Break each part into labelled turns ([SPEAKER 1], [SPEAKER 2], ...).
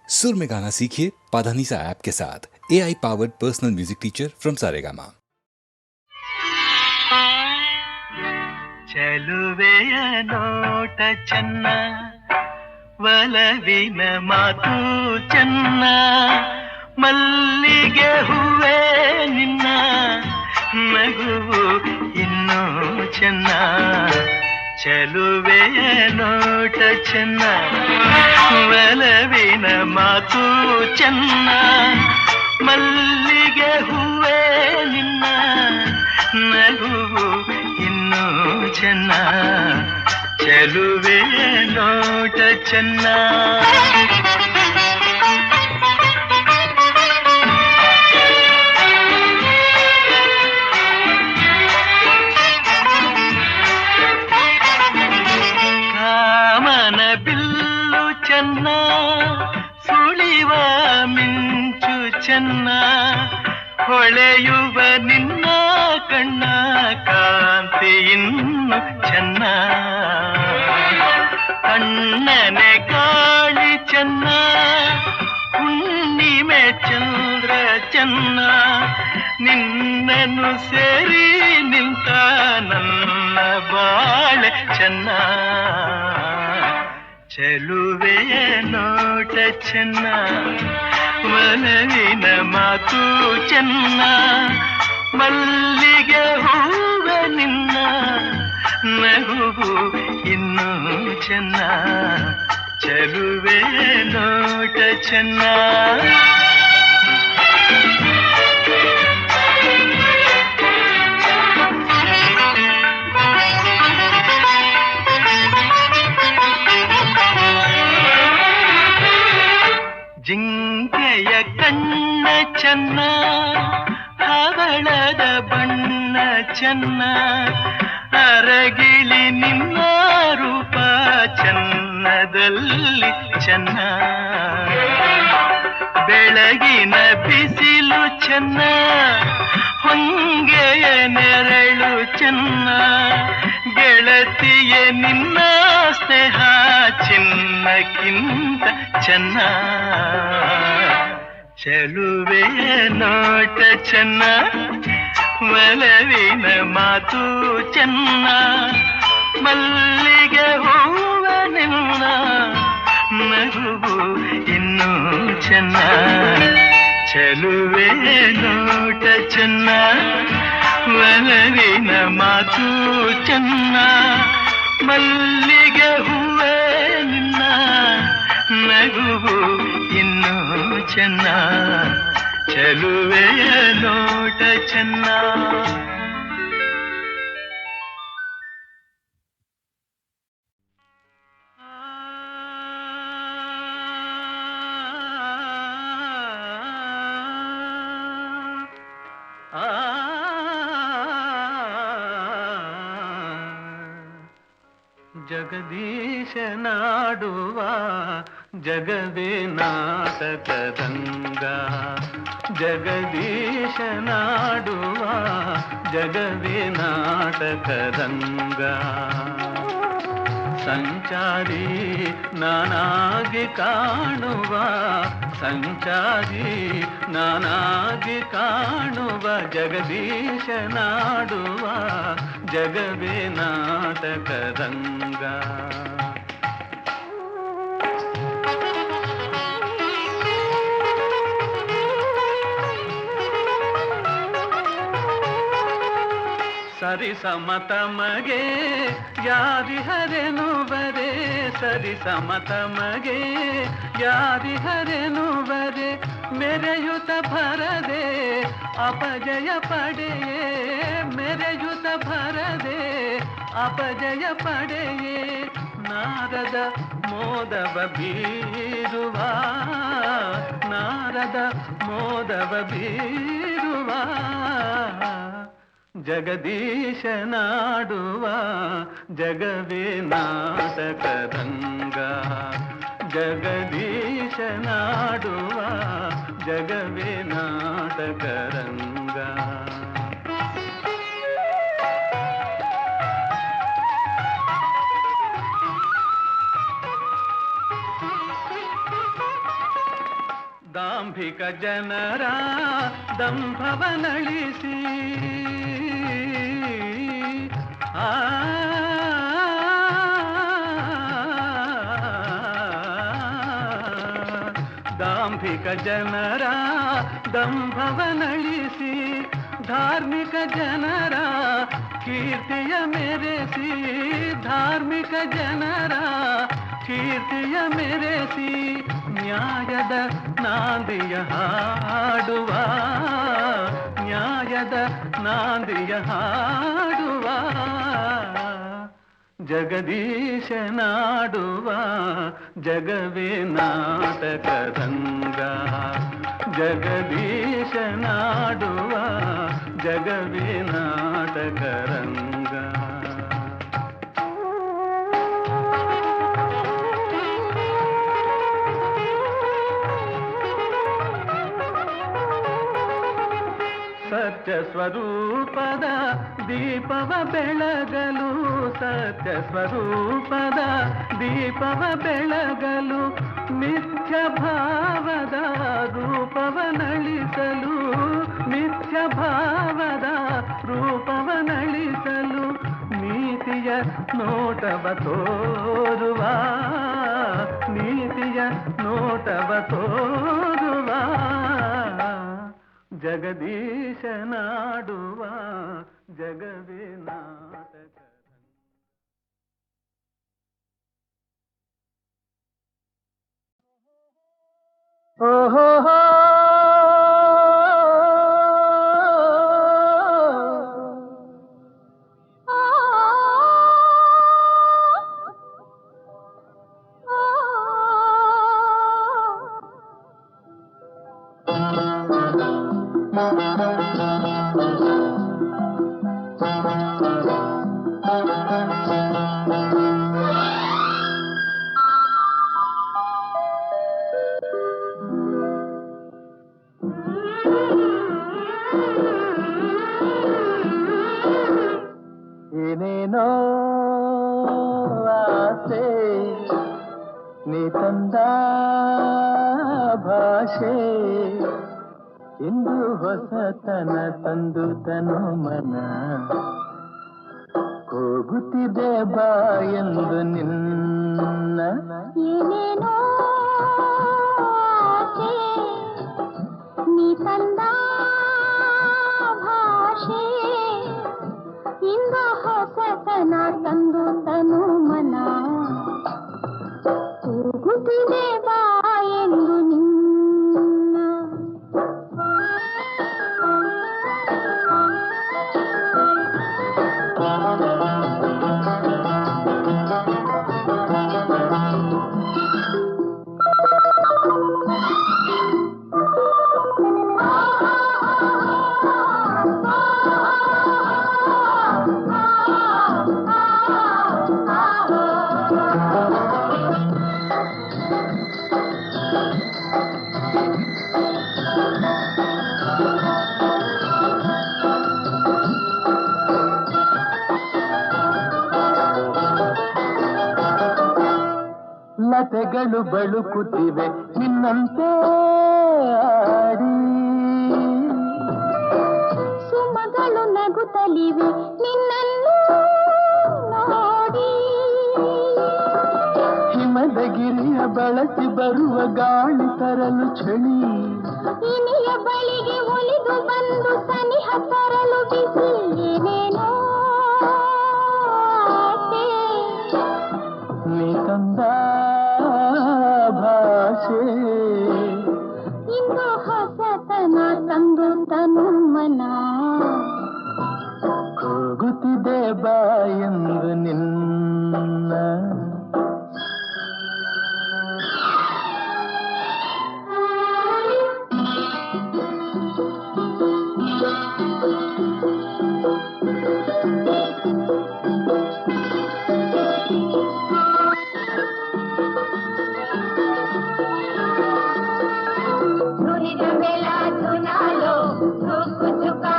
[SPEAKER 1] सुर में गाना सीखिए पाधानीसा ऐप के साथ। AI powered personal music teacher from Saregama.
[SPEAKER 2] ಚೆಲುವೆಯ ನೋಟ ಚೆನ್ನ, ಒಲವಿನ ಮಾತು ಚೆನ್ನ, ಮಲ್ಲಿಗೆ ಹೂವೇ ನಿನ್ನ ನಗುವು ಇನ್ನೂ ಚೆನ್ನ. ಚೆಲುವೆಯ ನೋಟ ಚೆನ್ನ, ಒಲವಿನ ಮಾತು ಚೆನ್ನ, ಮಲ್ಲಿಗೆ ಹೂವೇ ನಿನ್ನ ನಗುವು ಇನ್ನೂ ಚೆನ್ನ. ಚೆಲುವೆ ನೋಟ ಚೆನ್ನ. ಕಾಮನ ಬಿಲ್ಲು ಚೆನ್ನ, ಸುಳಿವ ಮಿಂಚು ಚೆನ್ನ, ಹೊಳೆಯುವ ನಿನ್ನ ಕಣ್ಣ ಕಾಂತಿ ಇನ್ನು ಚೆನ್ನ. ಕಣ್ಣನೆ ಗಾಳಿ ಚೆನ್ನ, ಹುಣ್ಣಿಮೆ ಚಂದ್ರ ಚೆನ್ನ, ನಿನ್ನನ್ನು ಸೇರಿ ನಿಂತ ನನ್ನ ಬಾಳೆ ಚೆನ್ನ. ಚೆಲುವೆಯ ನೋಟ ಚೆನ್ನ, ಒಲವಿನ ಮಾತು ಚೆನ್ನ, ಮಲ್ಲಿಗೆ ಹೂವ ನಿನ್ನ ನಗುವು ಇನ್ನೂ ಚೆನ್ನ. ಚೆಲುವೆ ನೋಟ ಚೆನ್ನ. ಜಿಂಕೆಯ ಕಣ್ಣ ಚೆನ್ನ, ಹವಳದ ಬಣ್ಣ ಚೆನ್ನ, ಅರಗಿಳಿ ನಿನ್ನ ರೂಪ ಚೆನ್ನದಲ್ಲಿ ಚೆನ್ನ. ಬೆಳಗಿನ ಬಿಸಿಲು ಚೆನ್ನ, ಹೊಂಗೆಯ ನೆರಳು ಚೆನ್ನ, ಗೆಳತಿಯ ನಿನ್ನ ಸ್ನೇಹ ಚಿನ್ನಕ್ಕಿಂತ ಚೆನ್ನ. ಚೆಲುವೆಯ ನೋಟ ಚೆನ್ನ, ಒಲವಿನ ಮಾತು ಚೆನ್ನ, ಮಲ್ಲಿಗೆ ಹೂವ ನಿನ್ನ ನಗುವು ಇನ್ನೂ ಚೆನ್ನ. ಚೆಲುವೆಯ ನೋಟ ಚೆನ್ನ, ಒಲವಿನ ಮಾತು ಚೆನ್ನ, ಮಲ್ಲಿಗೆ ಹೂವೇ ನಿನ್ನ ನಗುವು ಇನ್ನೂ ಚೆನ್ನ. ಚೆಲುವೆಯ ನೋಟ ಚೆನ್ನ. ಜಗದೀಶನಾಡುವ ಜಗದೇ ನಾಟಕದಂಗ, ಜಗದೀಶನಾಡುವ ಜಗದೇ ನಾಟಕದಂಗ. ಸಂಚಾರಿ ನಾನಾಗಿ ಕಾಣುವ, ಸಂಚಾರಿ ನಾನಾಗಿ ಕಾಣುವ, ಜಗದೀಶನಾಡುವ ಜಗವೇ ನಾಟಕರಂಗ. ಸರಿ ಸಮತಮಗೆ ಯಾರಿಹರೆನುವರೆ, ಸರಿ ಸಮತಮಗೆ ಯಾರಿಹರೆನುವರೆ, ಮೆರೆಯುತ ಭರದೆ ಅಪಜಯ ಪಡೆಯೇ, ಮೆರೆಯುತ ಭರದೆ ಅಪಜಯ ಪಡೆಯೇ. ನಾರದ ಮೋದವ ಬೀರುವ, ನಾರದ ಮೋದವ ಬೀರುವ, ಜಗದೀಶನಾಡುವ ಜಗವೇ ನಾಟಕರಂಗ, ಜಗದೀಶನಾಡುವ ಜಗವೇ ನಾಟಕರಂಗ. ದಾಂಭಿಕ ಜನರ ದಂಭವನಳಿಸಿ ದಾಂಭಿಕ ಜನರ ದಂಭವನಳಿಸಿ ಧಾರ್ಮಿಕ ಜನರ ಕೀರ್ತಿಯ ಮೆರೆಸಿ ಧಾರ್ಮಿಕ ಜನರ ಕೀರ್ತಿಯ ಮೆರೆಸಿ ನ್ಯಾಯದ ನಾಂದಿಯ ಹಾಡುವ ನ್ಯಾಯದ ನಾಂದಿಯ ಹಾಡುವ ಜಗದೀಶನಾಡುವ ಜಗವೇ ನಾಟಕ ರಂಗ ಜಗದೀಶನಾಡುವ ಜಗವೇ ನಾಟಕ ರಂಗ ಸತ್ಯ ಸ್ವರೂಪದ ದೀಪವ ಬೆಳಗಲು ಸತ್ಯ ಸ್ವರೂಪದ ದೀಪವ ಬೆಳಗಲು ಮಿಥ್ಯ ಭಾವದ ರೂಪವನಳಿಸಲು ಮಿಥ್ಯ ಭಾವದ ರೂಪವನಳಿಸಲು ನೀತಿಯ ನೋಟವ ತೋರುವ ನೀತಿಯ ನೋಟವ ತೋರುವ ಜಗದೀಶನಾಡುವ ಜಗವೇ ನಾಟಕ ಓಹೋ ಏನೇನೋ ಆಸೆ ನೀ ತಂದ ಭಾಷೆ ಇಂದು ಹೊಸತನ ತಂದು ತನು ಮನ ಹೋಗುತ್ತಿದೆ ಬಾ ಎಂದು ನಿನ್ನ
[SPEAKER 3] ಏನೇನೋ ಆಸೆ ನೀ ತಂದ ಭಾಷೆ ಇಂದು ಹೊಸತನ ತಂದು ತನು ಮನ ಹೋಗುತ್ತಿದೆ ಬಾ ಎಂದು ನಿನ್ನ
[SPEAKER 2] ಲತೆಗಳು ಬಳುಕುತ್ತಿವೆ ನಿನ್ನಂತೆ ಆಡಿ
[SPEAKER 3] ಸುಮಗಳು ನಗುತ್ತಲಿವೆ ನಿನ್ನನ್ನು ನೋಡಿ
[SPEAKER 2] ಹಿಮದ ಗಿರಿಯ ಬಳಸಿ ಬರುವ ಗಾಳಿ ತರಲು ಚಳಿ
[SPEAKER 3] ಇನಿಯ ಬಳಿಗೆ ಒಲಿದು ಬಂದು ಸನಿಹ ತರಲು ಬಿಸಿ ಏನೇನೋ ಆಸೆ
[SPEAKER 2] ನೀ ತಂದ ಭಾಷೆ
[SPEAKER 3] ಇಂದು ಹೊಸತನ ತಂದು ತನು ಮನ
[SPEAKER 2] ಹೋಗುತ್ತಿದೆ ಬಾ ಎಂದು ನಿನ್ನ
[SPEAKER 3] ధునిద మేళ ధునాలో ధుకు ఝుకా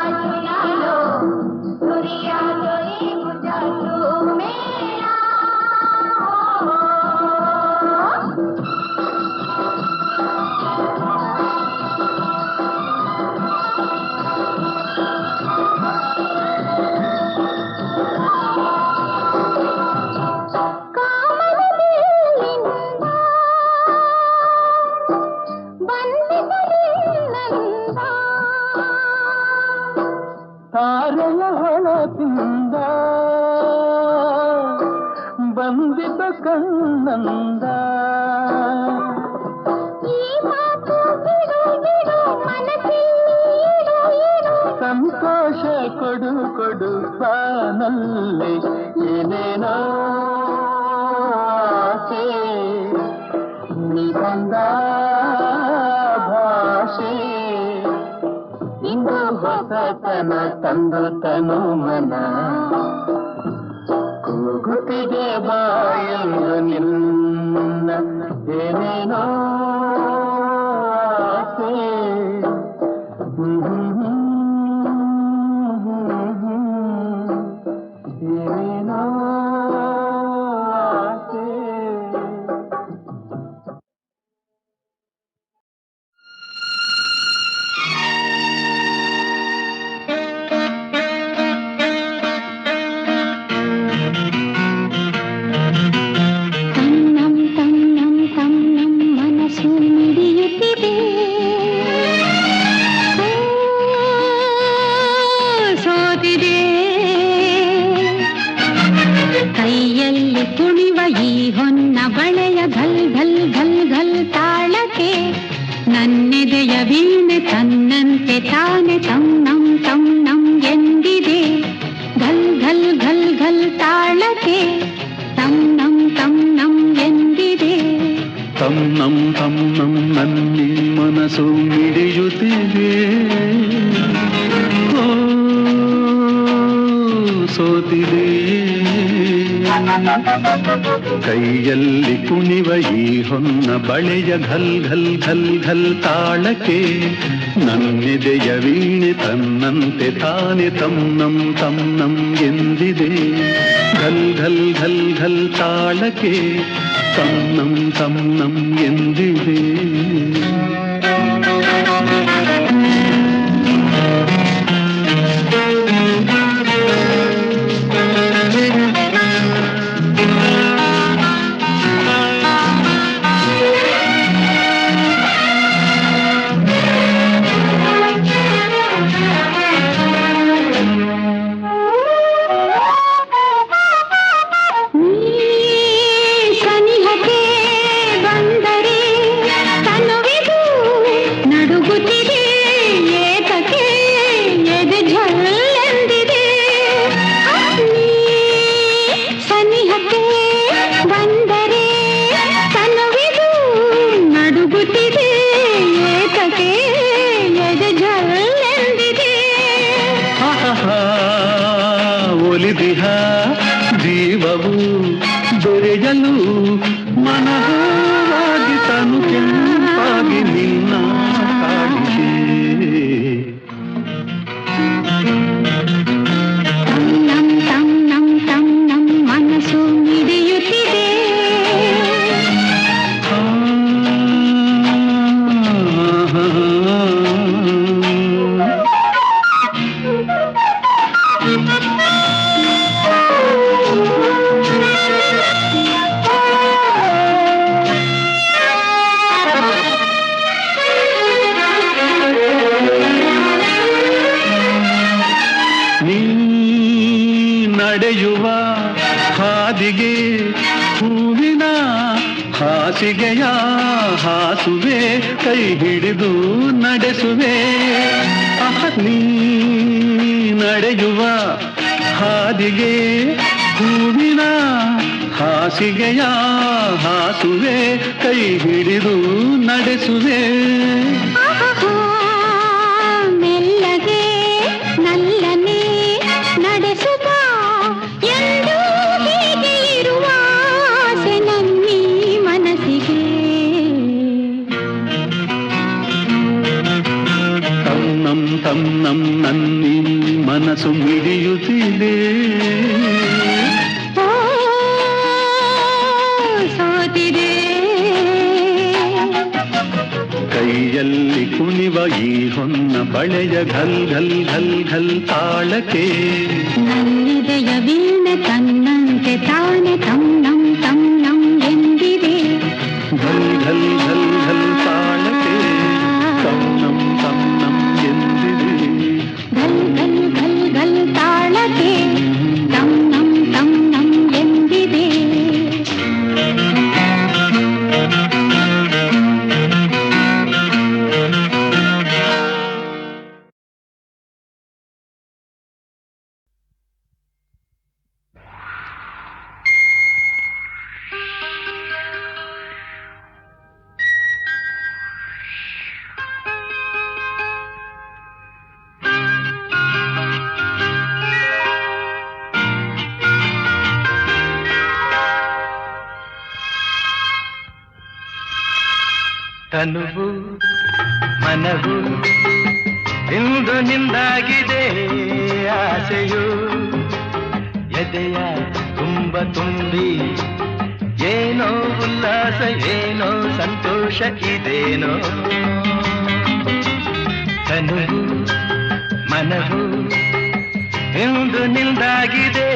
[SPEAKER 2] ಹೃದಯ ಹೊಳಪಿಂದ ಬಂದಿದ್ದ ಕಣ್ಣಂದ ಸಂತೋಷ ಕೊಡು ಕೊಡು ಬಾನಲ್ಲಿ ಏನೇನೋ ಆಸೆ ನಿಬಂಧ ಭಾಷೆ ಇಂದು ಹೊಸತನ ತಂದು ತನು ಮನ ಕೂಗುತ್ತಿದೆ ಬಾಯಲು ನಿನ್ನ ಏನೇನೋ ಆಸೆ ಏನೇನೋ ಆಸೆ.
[SPEAKER 3] ತನ್ನಂ ತನ್ನಂ ತನ್ನಂ ಮನಸ್ಸು ಮಿಡಿಯುತ್ತಿದೆ ಸೋತಿದೆ ಕೈಯಲ್ಲಿ ಕುಣಿವ ಈ ಹೊನ್ನ ಬಳೆಯ ಘಲ್ ಘಲ್ ಘಲ್ ಘಲ್ ತಾಳಕ್ಕೆ ನನ್ನೆದೆಯ ವೀಣೆ ತನ್ನಂತೆ ತಾನೆ ತನ್ನಂ ತನ್ನಂ ಎಂದಿದೆ ಘಲ್ ಘಲ್ ಘಲ್ ಘಲ್ ತಾಳಕ್ಕೆ ತನ್ನಂ ತನ್ನಂ ಎಂದಿದೆ
[SPEAKER 2] ತನ್ನಂ ತನ್ನಂ ನನ್ನಿ ಮನಸ್ಸು ಮಿಡಿಯುತ್ತಿದೆ ಓ, ಸೋತಿದೆ ಕೈಯಲ್ಲಿ ಕುಣಿವ ಈ ಹೊನ್ನ ಬಳೆಯ ಘಲ್ ಘಲ್ ಘಲ್ ಘಲ್ ತಾಳಕ್ಕೆ ನನ್ನೆದೆಯ ವೀಣೆ ತನ್ನಂತೆ ತಾನೆ ತನ್ನಂ ತನ್ನಂ ಎಂದಿದೆ ಘಲ್ ಘಲ್ ಘಲ್ ಘಲ್ ತಾಳಕ್ಕೆ ತನ್ನಂ ತನ್ನಂ ಎಂದಿದೆ.
[SPEAKER 3] ಸನಿಹಕ್ಕೆ ಬಂದರೆ ತನುವಿದು ನಡುಗುತ್ತಿದೆ ಏತಕ್ಕೆ ಎದೆ ಝಲ್ಲೆಂದಿದೆ ಸನಿಹಕ್ಕೆ ಬಂದರೆ ತನುವಿದು ನಡುಗುತ್ತಿದೆ ಏತಕ್ಕೆ ಎದೆ ಝಲ್ಲೆಂದಿದೆ
[SPEAKER 2] ಒಲಿದಿಹ ಜೀವವು ದೊರೆಯಲು ಮನವಾಗಿ ತನು ಕೆಂಪಾಗಿ ನಿನ್ನ ಕಾಡಿದೆ
[SPEAKER 3] ತನ್ನಂ ತನ್ನಂ ತನ್ನಂ ಮನಸ್ಸು ಮಿಡಿಯುತ್ತಿದೆ
[SPEAKER 2] ನೀ ನಡೆಯುವ ಹಾದಿಗೆ ಹೂವಿನ ಹಾಸಿಗೆಯ ಹಾಸುವೆ ಕೈ ಹಿಡಿದು ನಡೆಸುವೆ ನೀ ನಡೆಯುವ ಹಾದಿಗೆ ಹೂವಿನ ಹಾಸಿಗೆಯ ಹಾಸುವೆ ಕೈ ಹಿಡಿದು ನಡೆಸುವೆ
[SPEAKER 3] ಮೆಲ್ಲಗೆ ನಲ್ಲನೆ ನಡೆಸುವ ಎಂದು ಹೀಗೆ ಇರುವ ಆಸೆ ನನ್ನೀ ಮನಸ್ಸಿಗೆ
[SPEAKER 2] ತನ್ನಂ ತನ್ನಂ ನನ್ನಿ ಮನಸ್ಸು ಮಿಡಿಯುತ್ತಿದೆ
[SPEAKER 3] ಓ, ಸೋತಿದೆ
[SPEAKER 2] ಕೈಯಲ್ಲಿ ಕುಣಿವ ಈ ಹೊನ್ನ ಬಳೆಯ ಘಲ್ ಘಲ್ ಘಲ್ ಘಲ್ ತಾಳಕ್ಕೆ
[SPEAKER 3] ನನ್ನಿದೆಯ ವೀಣೆ ತನ್ನಂತೆ ತಾನೆ ತನ್ನಂ ತನ್ನಂ ಎಂದಿದೆ
[SPEAKER 2] ಘಲ್ ಘಲ್ ಘಲ್ ಘಲ್ ತಾಳಕ್ಕೆ ತನ್ನಂ ತನ್ನಂ ಎಂದಿದೆ
[SPEAKER 3] ಘಲ್ ಘಲ್ ಘಲ್ ಘಲ್ ತಾ
[SPEAKER 4] ತನುವು ಮನವು ಇಂದು ನಿಂದಾಗಿದೆ ಆಸೆಯು ಎದೆಯ ತುಂಬ ತುಂಬಿ ಏನೋ ಉಲ್ಲಾಸ ಏನೋ ಸಂತೋಷ ಇದೇನೋ ತನುವು ಮನವು ಇಂದು ನಿಂದಾಗಿದೆ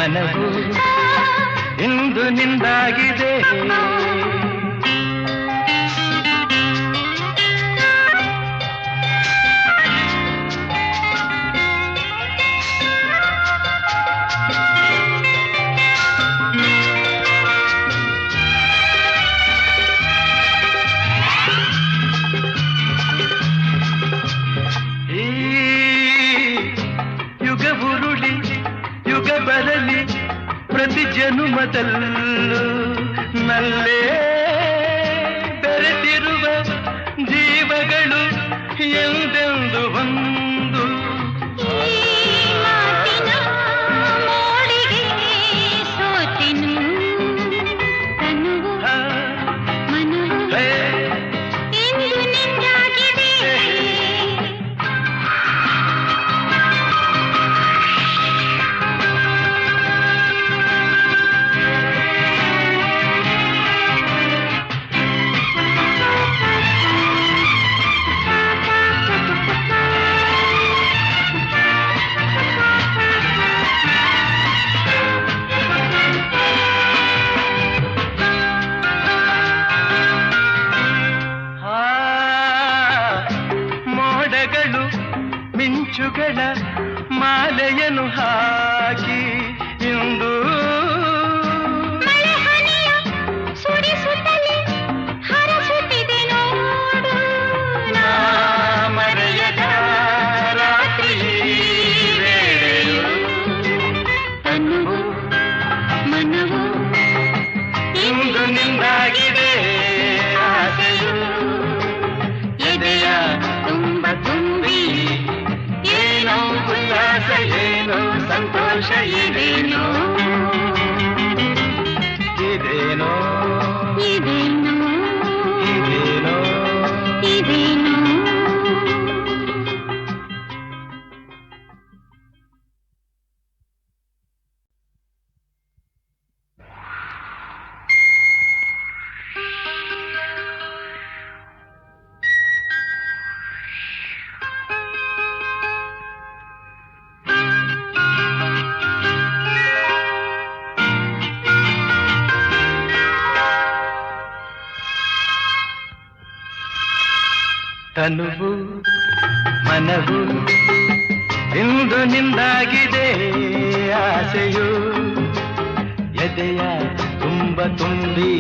[SPEAKER 4] ಮನವು ಇಂದು ನಿಂದಾಗಿದೆ ಬರಲಿ ಪ್ರತಿ ಜನುಮದಲ್ಲೂ ನಲ್ಲೇ ಬೆರೆತಿರುವ ಜೀವಗಳು ಎಂದೆಂದು ಒಂದು ಮಿಂಚುಗಳ ಮಾಲೆಯನ್ನು ಹಾಕಿ ಇಂದು ಸುರಿಸುತ್ತಲೇ ಹರಸುತ್ತಿದೆ ನೋಡು ಮರೆಯದ ರಾತ್ರಿ ವೇಳೆಯು ತನುವು ಮನವು ಇಂದು ನಿಂದಾಗಿದೆ ಆಸೆಯು ಎದೆಯ ತುಂಬ ತುಂಬಿ ಏನೋ ಉಲ್ಲಾಸ ಏನೋ ಸಂತೋಷ ಇದೇನೋ ಇದೇನೋ ಇದೇನೋ ಇದೇನೋ ಇದೇನೋ ತನುವು ಮನವು ಇಂದು ನಿಂದಾಗಿದೆ ಆಸೆಯು ಎದೆಯ ತುಂಬ ತುಂಬಿ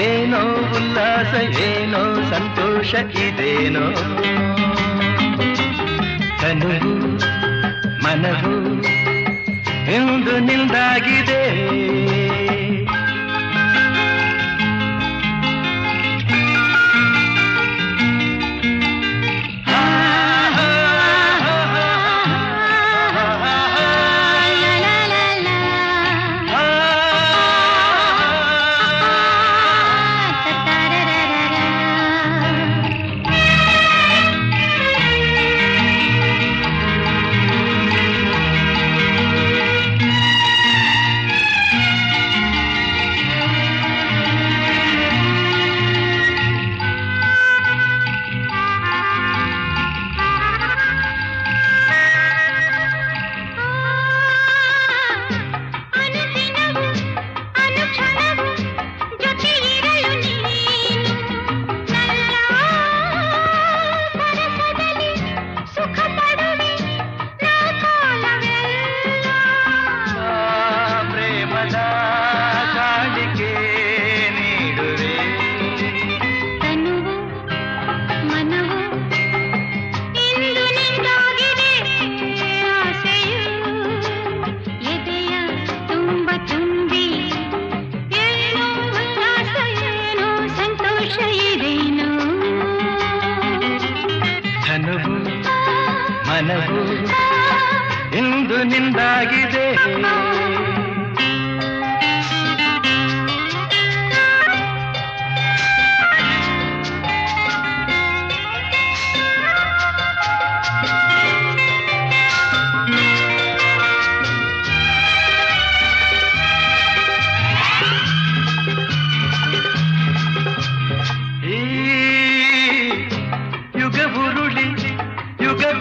[SPEAKER 4] ಏನೋ ಉಲ್ಲಾಸ ಏನೋ ಸಂತೋಷ ಇದೇನೋ ತನುವು ಮನವು ಇಂದು ನಿಂದಾಗಿದೆ ಇಂದು ನಿಂದಾಗಿದೆ.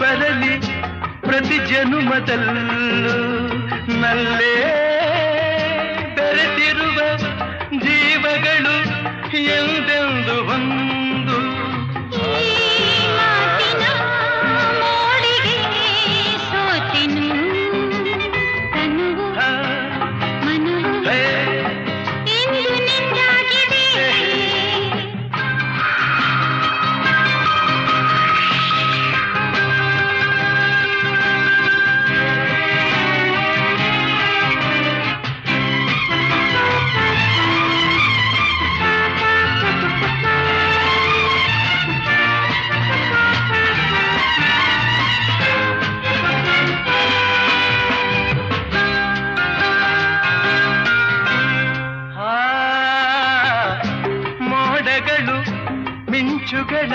[SPEAKER 4] ಬರಲಿ ಪ್ರತಿ ಜನುಮದಲ್ಲೂ ನಲ್ಲೇ ಬೆರೆತಿರುವ ಜೀವಗಳು ಎಂದೆಂದು ಒಂದು ಮಿಂಚುಗಳ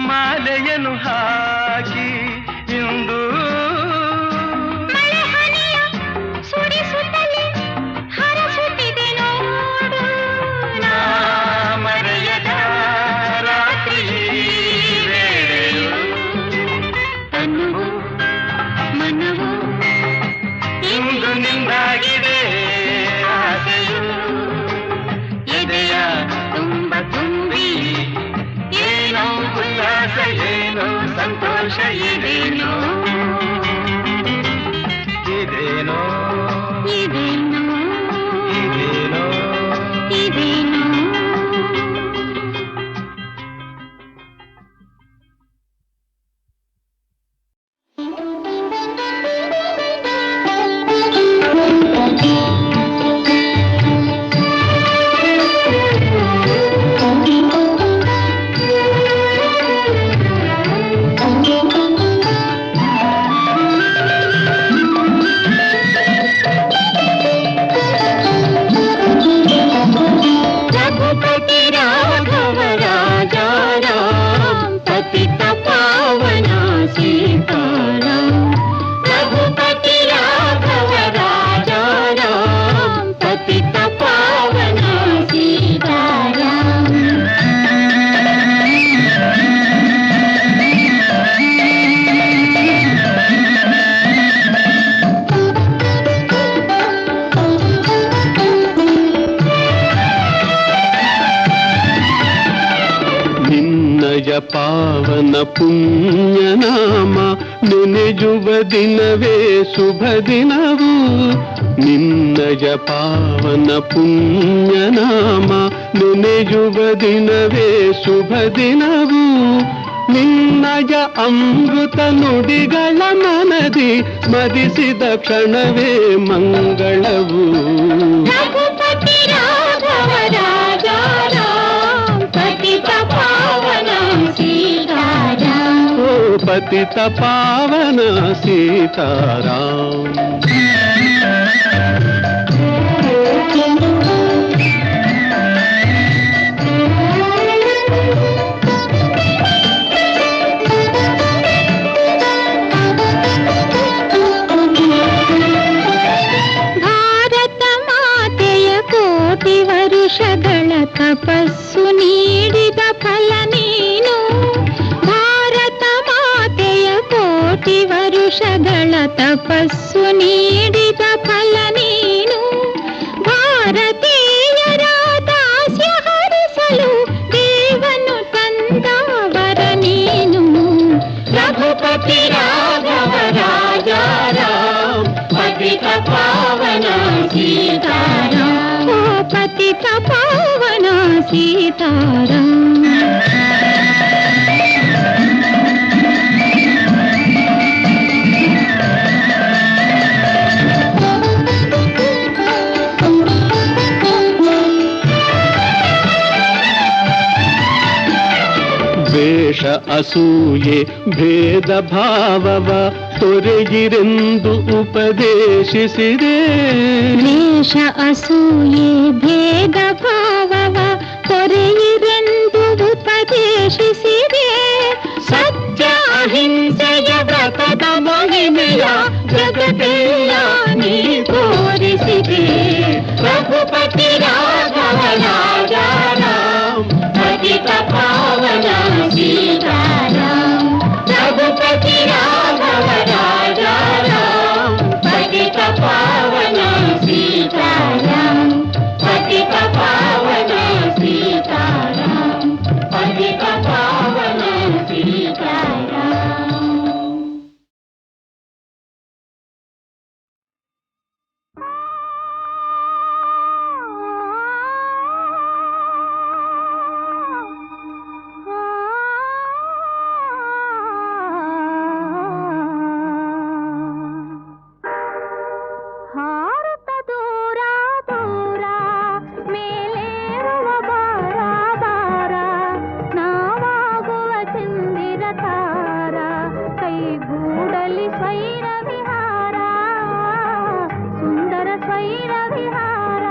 [SPEAKER 4] ಮಾಲೆಯನ್ನು ಹಾಕಿ ಇಂದು ಸುರಿಸುತ್ತಲೇ ಹರಸುತ್ತಿದೆ ನೋಡು ಮರೆಯದ ರಾತ್ರಿ ವೇಳೆಯು ತನುವು ಮನವು ಇಂದು ನಿಂದಾಗಿದೆ ಆಸೆಯು ಎದೆಯ ತುಂಬ ತುಂಬಿ ಏನೋ ಉಲ್ಲಾಸ ಏನೋ ಸಂತೋಷ ಇದೇನೋ ಇದೇನೋ ಇದೇನೋ ಇದೇನೋ ಇದೇನೋ.
[SPEAKER 5] ಪಾವನ ಪುಣ್ಯನಾಮ ನೆನೆಯುವ ದಿನವೇ ಶುಭ ದಿನವು. ನಿನ್ನಯ ಪಾವನ ಪುಣ್ಯನಾಮ ನೆನೆಯುವ ದಿನವೇ ಶುಭ ದಿನವು. ನಿನ್ನಯ ಅಮೃತ ನುಡಿಗಳ ಮನದಿ ಸ್ಮರಿಸಿದ ಕ್ಷಣವೇ ಮಂಗಳವು. ಪತಿತ ಪಾವನ ಸೀತಾರಾಮ್.
[SPEAKER 3] ಭಾರತ ಮಾತೆಯ ಕೋಟಿ ವರುಷಗಳ ತಪಸ್ಸು ನೀಡಿದ ಫಲ ನೀನು. ಕೋಟಿ ವರುಷಗಳ ತಪಸ್ಸು ನೀಡಿದ ಫಲ ನೀನು. ಭಾರತೀಯರ ದಾಸ್ಯ ಹರಿಸಲು ದೇವನು ತಂದವರ ನೀನು. ರಘುಪತಿ ರಾಘವ ರಾಜ ರಾಮ ಪತಿತ ಪಾವನ ಸೀತಾರಾಮ. ಪತಿತ ಪಾವನ ಸೀತಾರಾಮ.
[SPEAKER 5] ದ್ವೇಷ ಅಸೂಯೆ ಭೇದ ಭಾವವ ತೊರೆಗಿರೆಂದು ಉಪದೇಶಿಸಿದೆ.
[SPEAKER 3] ದ್ವೇಷ ಅಸೂಯೆ ಭೇದ ಭಾವವ ತೊರೆಯಿರೆಂದು ಉಪದೇಶಿಸಿದೆ. ಸತ್ಯ ಅಹಿಂಸೆಯ ವ್ರತದ ಮಹಿಮೆಯ ಜಗತ್ತೆಲ್ಲ ನೀ ತೋರಿಸಿದೆ. ರಘುಪತಿ ರಾಘವ ರಾಜಾರಾಮ್ ಪತಿತ ಪಾವನ ಸೀತಾರಾಮ್. ರಘುಪತಿ ರಾಘವ ರಾಜಾರಾಮ್ ಪತಿತ ಪಾವನ ಸೀತಾರಾಮ್. ಪತಿತ ಪಾವನ ಸೀತಾರಾಮ್. ಪತಿತ ಪಾವನ ಸೀತಾರಾಮ್. ಭಾರತ ದೂರ ದೂರ ಮೇಲೇರುವ ಬಾರ ಬಾರ ನಾವಾಗುವ ಚಂದಿರ ತಾರ ಕೈಗೂಡಲಿ ಸ್ವೈರ ವಿಹಾರ ಸುಂದರ ಸ್ವೈರ ವಿಹಾರ.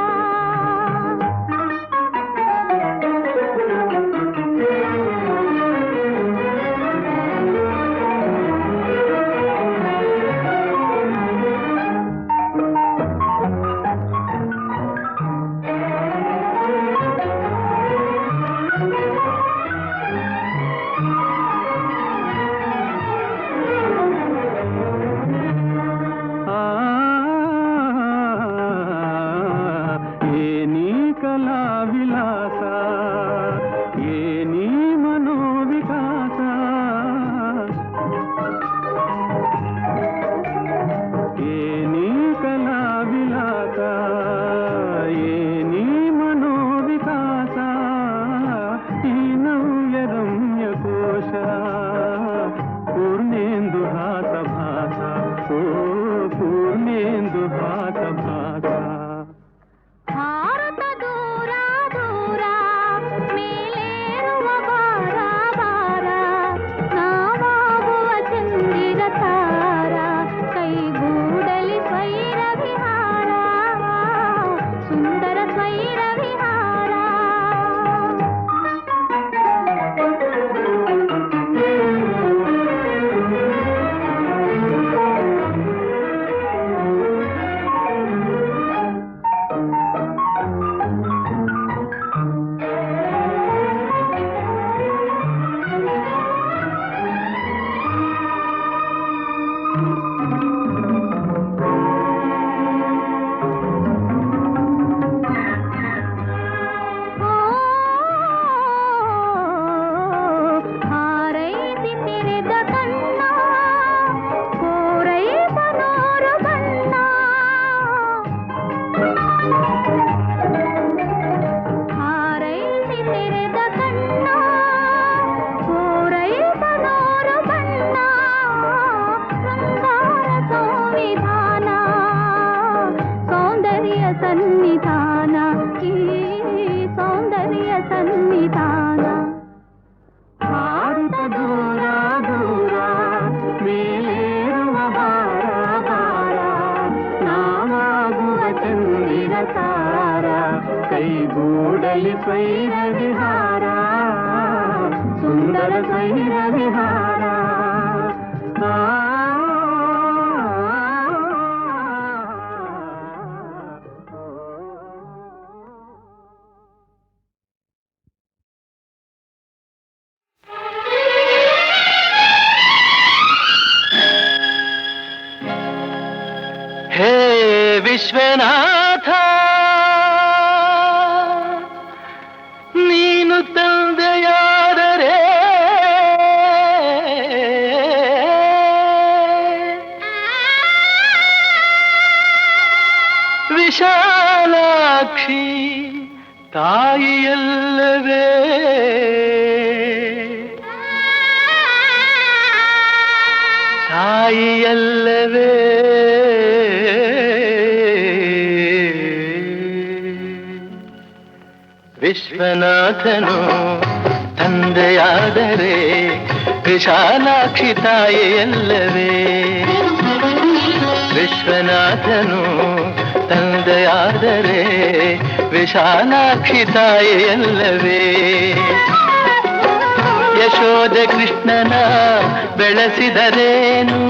[SPEAKER 5] ಏನಿ ಕಲಾ ವಿಲಾಸ, ಏನಿ ಮನೋವಿಕಾಸ, ಏನಿ ಕಲಾ ವಿಲಾಸ, ಏನಿ ಮನೋವಿಕಾಸ, ಈ ನವ್ಯ ರಮ್ಯ ಕೋಶ ಪೂರ್ಣೇಂದು ಹಾಸ ಭಾಸ, ಓ ಪೂರ್ಣೇಂದು ಹಾಸ ಭಾಸ.
[SPEAKER 3] ಭಾರತ ದೂರ ದೂರ ಮೇಲೇರುವ ಬಾರ ಬಾರ ನಾವಾಗುವ ಚಂದಿರ ತಾರ ಕೈಗೂಡಲಿ ಸ್ವೈರ ವಿಹಾರ ಸುಂದರ ಸ್ವೈರ ವಿಹಾರ. ಹಾರೈಸಿ ತೆರೆದ ಕಣ್ಣ ಕೋರೈ ಬನೋರ ಬಣ್ಣ. ಹಾರೈಸಿ ತೆರೆದ ಕಣ್ಣ ಕೋರೈ ಬನೋರ ಬಣ್ಣ. ಶೃಂಗಾರ ಸಂವಿಧಾನ ಸೌಂದರ್ಯ ಸನ್ನಿಧಾನ ಈ ಸೌಂದರ್ಯ ಸನ್ನಿಧಾನ.
[SPEAKER 5] ಭಾರತ ದೂರ ದೂರ ಮೇಲೇರುವ ಬಾರ ಬಾರ ನಾವಾಗುವ ಚಂದಿರ ತಾರ ಕೈಗೂಡಲಿ ಸ್ವೈರ ವಿಹಾರ ಸುಂದರ ಸ್ವೈರ ವಿಹಾರ.
[SPEAKER 4] ಹೇ ವಿಶ್ವನಾಥ ನೀನು ತಂದೆಯಾದರೆ ವಿಶಾಲಾಕ್ಷಿ ತಾಯಿಯಲ್ಲವೇ ತಾಯಿಯಲ್ಲವೇ ವಿಶ್ವನಾಥನು ತಂದೆಯಾದರೆ ವಿಶಾಲಾಕ್ಷಿ ತಾಯಿಯಲ್ಲವೇ ವಿಶ್ವನಾಥನು ತಂದೆಯಾದರೆ ವಿಶಾಲಾಕ್ಷಿ ತಾಯಿಯಲ್ಲವೇ ಯಶೋಧ ಕೃಷ್ಣನ ಬೆಳೆಸಿದರೇನು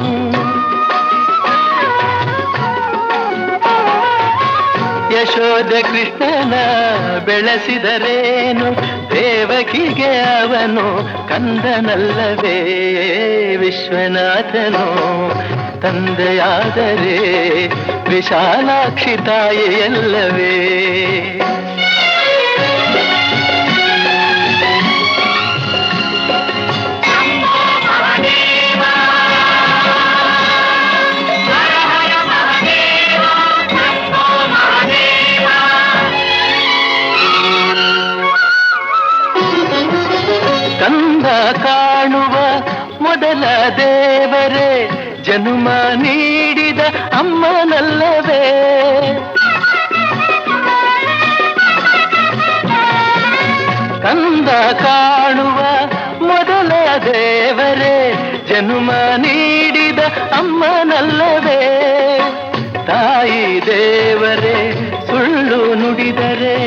[SPEAKER 4] ಯಶೋಧ ಕೃಷ್ಣನ ಬೆಳೆಸಿದರೇನು ದೇವಕಿಗೆ ಅವನು ಕಂದನಲ್ಲವೇ ವಿಶ್ವನಾಥನು ತಂದೆಯಾದರೆ ವಿಶಾಲಾಕ್ಷಿ ತಾಯಿಯಲ್ಲವೇ ಕಂದ ಕಾಣುವ ಮೊದಲ ದೇವರೇ ಜನುಮ ನೀಡಿದ ಅಮ್ಮನಲ್ಲವೇ ಕಂದ ಕಾಣುವ ಮೊದಲ ದೇವರೇ ಜನುಮ ನೀಡಿದ ಅಮ್ಮನಲ್ಲವೇ ತಾಯಿ ದೇವರೇ ಸುಳ್ಳು ನುಡಿದರೆ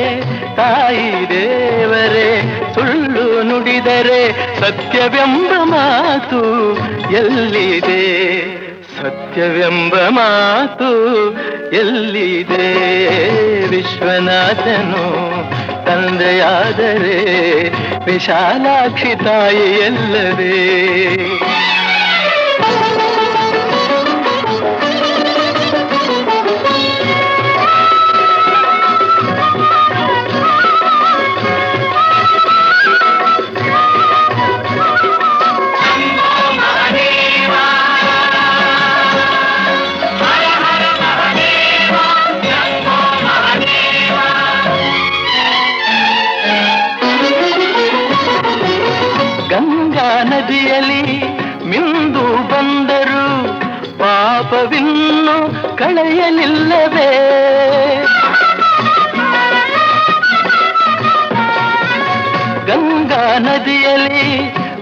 [SPEAKER 4] ತಾಯಿ ದೇವರೇ ಸುಳ್ಳು ನುಡಿದರೆ ಸತ್ಯವೆಂಬ ಮಾತು ಎಲ್ಲಿದೆ ಸತ್ಯವೆಂಬ ಮಾತು ಎಲ್ಲಿದೆ ವಿಶ್ವನಾಥನು ತಂದೆಯಾದರೆ ವಿಶಾಲಾಕ್ಷಿ ತಾಯಿಯಲ್ಲವೇ ಗಂಗಾ ನದಿಯಲ್ಲಿ ಮಿಂದು ಬಂದರು ಪಾಪವಿನ್ನು ಕಳೆಯಲಿಲ್ಲವೇ ಗಂಗಾ ನದಿಯಲ್ಲಿ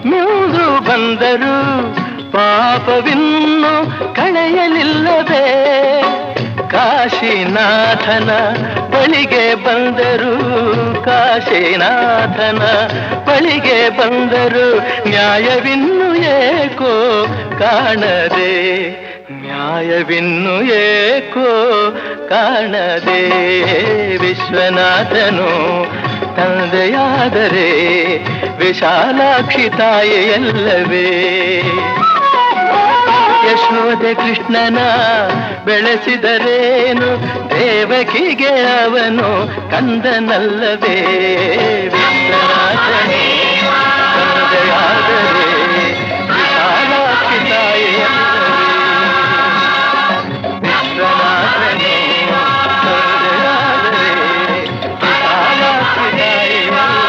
[SPEAKER 4] ಮಿಂದು ಬಂದರು ಪಾಪವಿನ್ನು ಕಳೆಯಲಿಲ್ಲವೇ ಕಾಶಿನಾಥನ ಬಳಿಗೆ ಬಂದರು ಕಾಶಿನಾಥನ ಬಳಿಗೆ ಬಂದರು ನ್ಯಾಯವಿನ್ನು ಏಕೋ ಕಾಣದೆ ನ್ಯಾಯವಿನ್ನು ಏಕೋ ಕಾಣದೆ ವಿಶ್ವನಾಥನು ತಂದೆಯಾದರೆ ವಿಶಾಲಾಕ್ಷಿ ತಾಯಿಯಲ್ಲವೇ ಯಶೋಧ ಕೃಷ್ಣನ ಬೆಳೆಸಿದರೇನು ದೇವಕಿಗೆ ಅವನು ಕಂದನಲ್ಲವೇ ವಿಶ್ವನಾಥನೇ ತಂದೆಯಾದರೆ ವಿಶಾಲಾಕ್ಷಿ ತಾಯಿಯಲ್ಲವೇ ವಿಶ್ವನಾಥನೇ ತಂದೆಯಾದರೆ ವಿಶಾಲಾಕ್ಷಿ ತಾಯಿಯಲ್ಲವೇ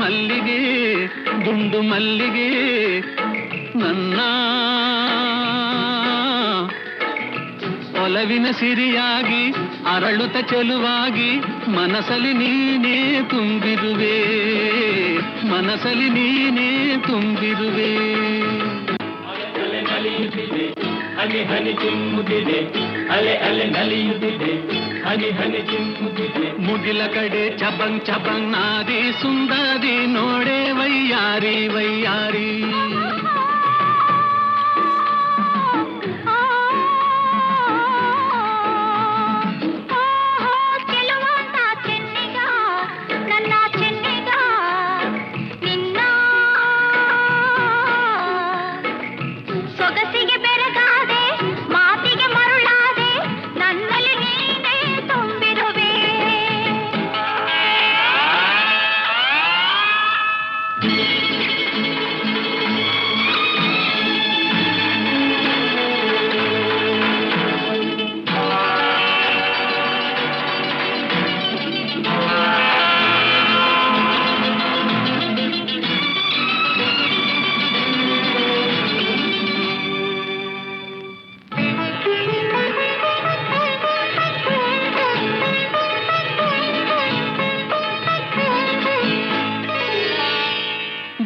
[SPEAKER 4] ಮಲ್ಲಿಗೆ ದುಂಡು ಮಲ್ಲಿಗೆ ನನ್ನ
[SPEAKER 2] ಒಲವಿನ ಸಿರಿಯಾಗಿ ಅರಳುತ್ತ ಚೆಲುವಾಗಿ ಮನಸಲಿ ನೀನೇ ತುಂಬಿರುವೆ, ಮನಸಲಿ ನೀನೇ ತುಂಬಿರುವೆ.
[SPEAKER 5] ಅಲೆ ನಲಿಯುತ್ತಿದೆ, ಹನಿ ಹನಿ ಚಿಮ್ಮುತ್ತಿದೆ, ಅಲೆ ಅಲೆ ನಲಿಯುತ್ತಿದೆ, ಹನಿ ಹನಿ ಚಿಮ್ಮುತ್ತಿದೆ.
[SPEAKER 2] ಮುಗಿಲ ಕಡೆ ಚಬಂಗ್ ಚಬಂಗ್ ನಾದಿ ಸುಂದರಿ ನೋಡೆ ವೈಯಾರಿ ವೈಯಾರಿ.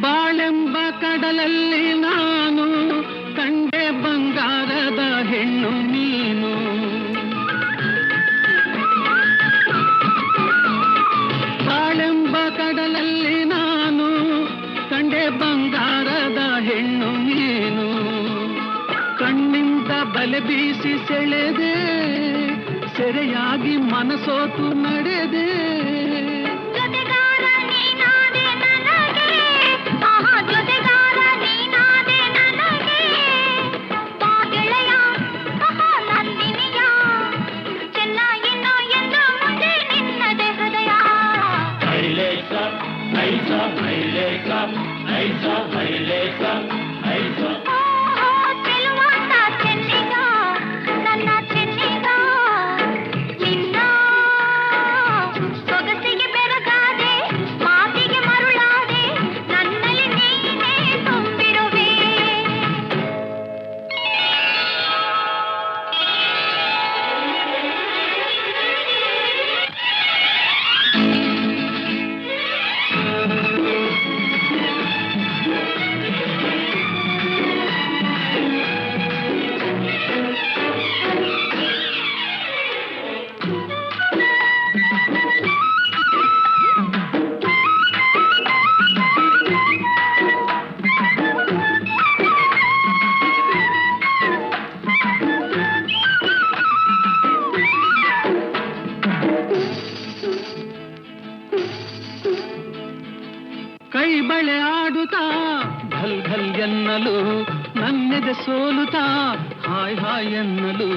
[SPEAKER 2] ಬಾಳೆಂಬ ಕಡಲಲ್ಲಿ ನಾನು ಕಂಡೆ ಬಂಗಾರದ ಹೆಣ್ಣು ನೀನು. ಬಾಳೆಂಬ ಕಡಲಲ್ಲಿ ನಾನು ಕಂಡೆ ಬಂಗಾರದ ಹೆಣ್ಣು ನೀನು. ಕಣ್ಣಿಂದ ಬಲೆ ಬೀಸಿ ಸೆಳೆದೆ, ಸೆರೆಯಾಗಿ ಮನಸೋತು ನಡೆದೆ. ಕೈ ಬಳೆ ಆಡುತ್ತಾ ಘಲ್ ಘಲ್ ಎನ್ನಲು, ನನ್ನೆದೆ ಸೋಲುತ್ತಾ ಹಾಯ್ ಹಾಯ್ ಎನ್ನಲು.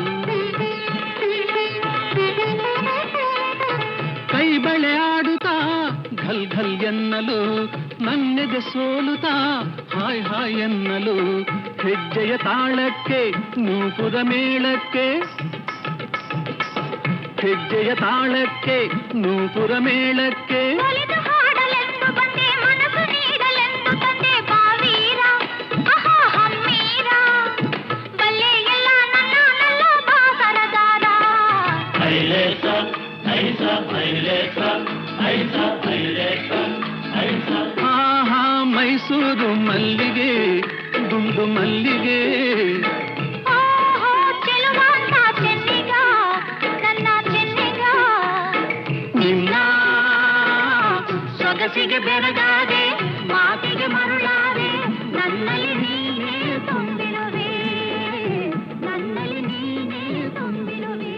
[SPEAKER 2] ಕೈ ಬಳೆ ಆಡುತ್ತಾ ಘಲ್ ಘಲ್ ಎನ್ನಲು, ನನ್ನೆದೆ ಸೋಲುತ್ತಾ ಹಾಯ್ ಹಾಯ್ ಎನ್ನಲು. ಹೆಜ್ಜೆಯ ತಾಳಕ್ಕೆ ನೂಪುರ ಮೇಳಕ್ಕೆ, ಹೆಜ್ಜೆಯ ತಾಳಕ್ಕೆ ನೂಪುರ ಮೇಳಕ್ಕೆ. ಆಹಾ ಮೈಸೂರು ಮಲ್ಲಿಗೆ ದುಂಡು ಮಲ್ಲಿಗೆ. ನಿನ್ನ ಸೊಗಸಿಗೆ ಬೆರಗಾದೆ, ಮಾತಿಗೆ ಮರುಳಾದೆ, ನನ್ನಲ್ಲಿ ನೀನೇ ತುಂಬಿರುವೆ, ನನ್ನಲ್ಲಿ ನೀನೇ ತುಂಬಿರುವೆ.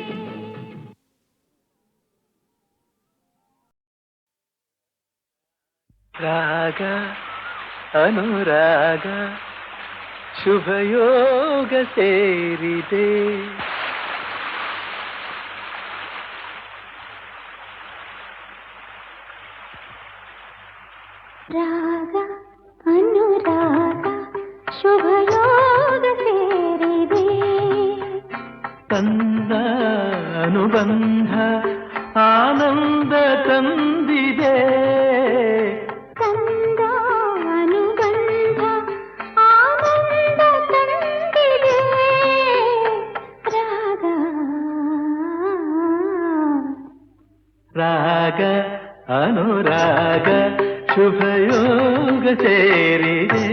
[SPEAKER 4] ರಾಗ ಅನುರಾಗ ಶುಭಯೋಗ ಸೇರಿದೆ.
[SPEAKER 3] ರಾಗ ಅನುರಾಗ ಶುಭಯೋಗ ಸೇರಿದೆ.
[SPEAKER 4] ತನ್ನ ಅನುಬಂಧ ಆನಂದ ತಂದಿದೆ.
[SPEAKER 3] ತಂದ ಅನುಬಂಧ ಆನಂದ ತಂದಿದೆ. ರಾಗ
[SPEAKER 4] ರಾಗ ಅನುರಾಗ ಶುಭಯೋಗ ಸೇರಿದೆ.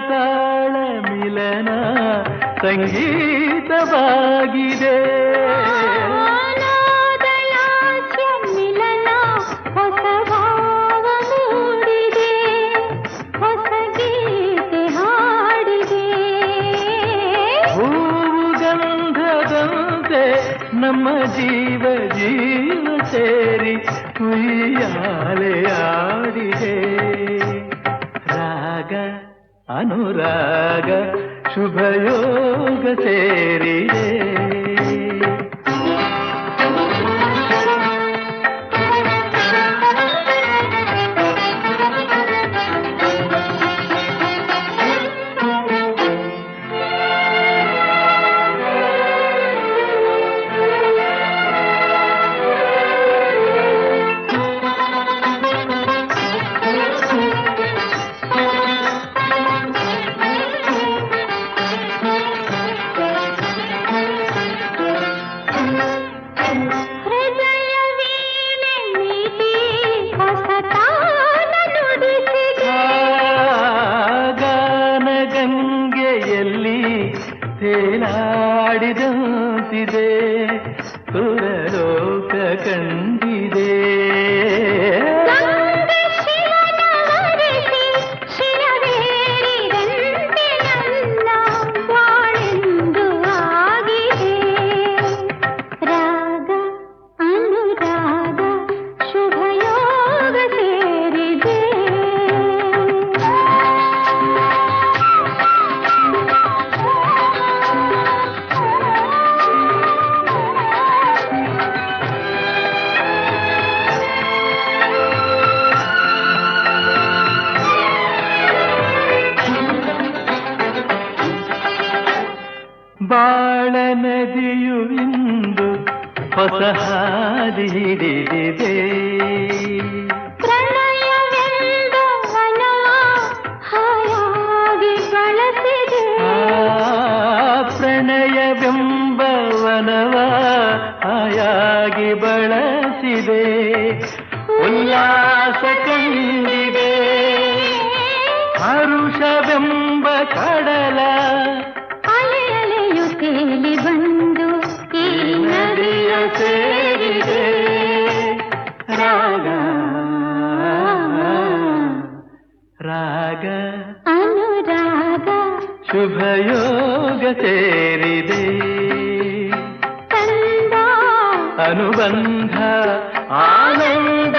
[SPEAKER 4] ತಾಳ ಮಿಲನ ಸಂಗೀತವಾಗಿದೆ.
[SPEAKER 3] ಮಿಲನ ಹೊಸ ಭಾವ ಮೂಡಿದೆ, ಹೊಸ ಗೀತೆ ಹಾಡಿದೆ.
[SPEAKER 4] ಹೂವು ಗಂಧದಂತೆ ನಮ್ಮ ಜೀವ ಜೀವ ಸೇರಿ ಉಯ್ಯಾಲೆ ಆಡಿದೆ. ರಾಗ ಅನುರಾಗ ಶುಭಯೋಗ ಸೇರಿದೆ. ತೇಲಾಡಿದಂತಿದೆ ಸುರಲೋಕ ಕಂಡಿದೆ.
[SPEAKER 3] ರಾಗ ಅನುರಾಗ ಶುಭಯೋಗ ಸೇರಿದೆ.
[SPEAKER 4] ಬಾಳ ನದಿಯು ಇಂದು ಹೊಸ ಹಾದಿ ಹಿಡಿದಿದೆ.
[SPEAKER 3] ಪ್ರಣಯವೆಂದ ವನವ ಹಾಯಾಗಿ ಬಳಸಿದೆ.
[SPEAKER 4] ಪ್ರಣಯವೆಂಬ ವನವ ಹಾಯಾಗಿ ಬಳಸಿದೆ. ಉಲ್ಲಾಸ ಕಂಡಿದೆ ಹರುಷವೆಂಬ ಕಡಲ
[SPEAKER 3] ಅಲೆಯಲೆಯು ತೇಲಿ ಬಂದು ಈ ನದಿಯ
[SPEAKER 4] ಸೇರಿದೆ. ರಾಗ ರಾಗ
[SPEAKER 3] ಅನುರಾಗ
[SPEAKER 4] ಶುಭಯೋಗ ಸೇರಿದೆ.
[SPEAKER 3] ಕಂದ
[SPEAKER 4] ಅನುಬಂಧ ಆನಂದ